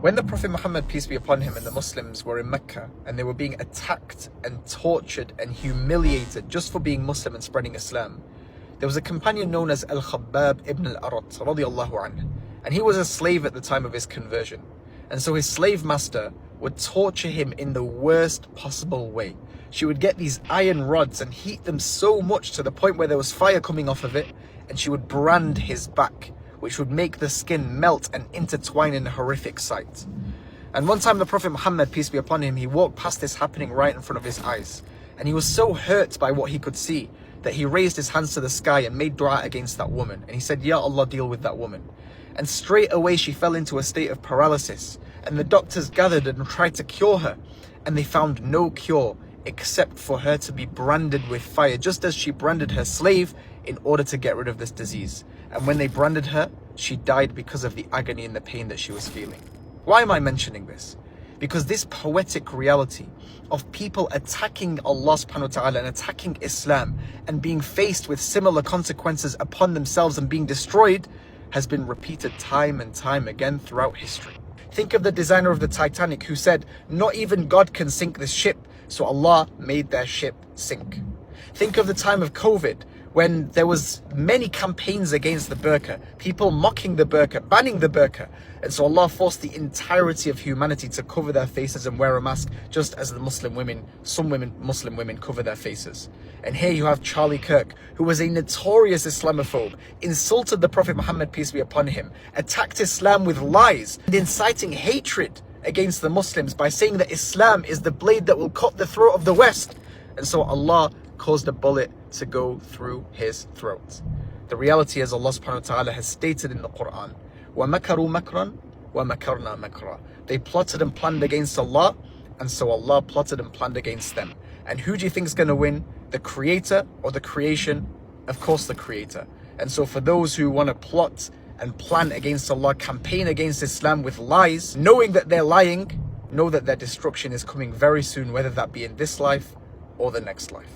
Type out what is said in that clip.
When the Prophet Muhammad, peace be upon him, and the Muslims were in Mecca and they were being attacked and tortured and humiliated just for being Muslim and spreading Islam, there was a companion known as Al-Khabbab Ibn Al-Arat radiyallahu anhu, and he was a slave at the time of his conversion. And so his slave master would torture him in the worst possible way. She would get these iron rods and heat them so much to the point where there was fire coming off of it, and she would brand his back, which would make the skin melt and intertwine in a horrific sight. And one time the Prophet Muhammad, peace be upon him, he walked past this happening right in front of his eyes, and he was so hurt by what he could see that he raised his hands to the sky and made dua against that woman, and he said, "Ya Allah, deal with that woman." And straight away she fell into a state of paralysis, and the doctors gathered and tried to cure her, and they found no cure except for her to be branded with fire, just as she branded her slave in order to get rid of this disease. And when they branded her, she died because of the agony and the pain that she was feeling. Why am I mentioning this? Because this poetic reality of people attacking Allah subhanahu wa ta'ala and attacking Islam and being faced with similar consequences upon themselves and being destroyed has been repeated time and time again throughout history. Think of the designer of the Titanic who said, "Not even God can sink this ship, so Allah made their ship sink." Think of the time of COVID, when there was many campaigns against the burqa, people mocking the burqa, banning the burqa, and so Allah forced the entirety of humanity to cover their faces and wear a mask, just as the Muslim women, Muslim women cover their faces. And here you have Charlie Kirk, who was a notorious Islamophobe, insulted the Prophet Muhammad, peace be upon him, attacked Islam with lies and inciting hatred against the Muslims by saying that Islam is the blade that will cut the throat of the West. And so Allah caused a bullet to go through his throat. The reality is, Allah subhanahu wa ta'ala has stated in the Quran, وَمَكَرُوا مَكْرًا وَمَكَرْنَا مَكْرًا. They plotted and planned against Allah, and so Allah plotted and planned against them. And who do you think is going to win? The creator or the creation? Of course the creator. And so for those who want to plot and plan against Allah, campaign against Islam with lies, knowing that they're lying, know that their destruction is coming very soon, whether that be in this life or the next life.